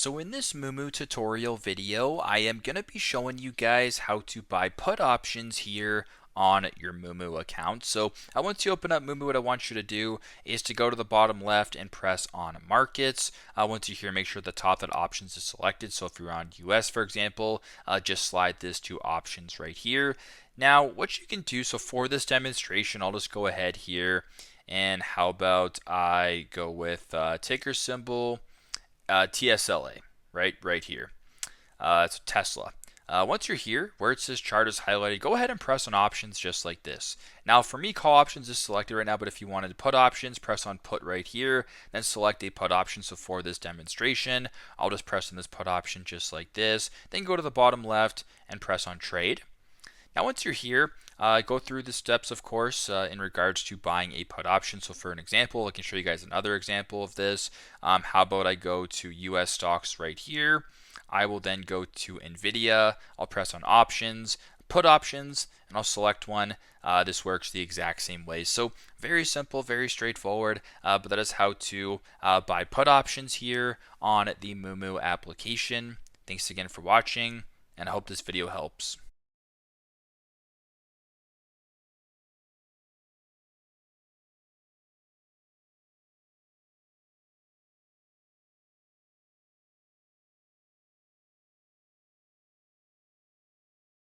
So in this Moomoo tutorial video, I am going to be showing you guys how to buy put options here on your Moomoo account. So once you open up Moomoo, what I want you to do is to go to the bottom left and press on markets. Once you're here, make sure at the top that options is selected. So if you're on US, for example, just slide this to options right here. Now, what you can do, so for this demonstration, I'll just go ahead here and how about I go with ticker symbol TSLA, right here. It's Tesla. Once you're here, where it says chart is highlighted, go ahead and press on options just like this. Now, for me, call options is selected right now, but if you wanted to put options, press on put right here, then select a put option. So for this demonstration, I'll just press on this put option just like this. Then go to the bottom left and press on trade. Now, once you're here, go through the steps, of course, in regards to buying a put option. So for an example, I can show you guys another example of this. How about I go to US stocks right here. I will then go to NVIDIA. I'll press on options, put options, and I'll select one. This works the exact same way. So very simple, very straightforward, but that is how to buy put options here on the Moomoo application. Thanks again for watching, and I hope this video helps.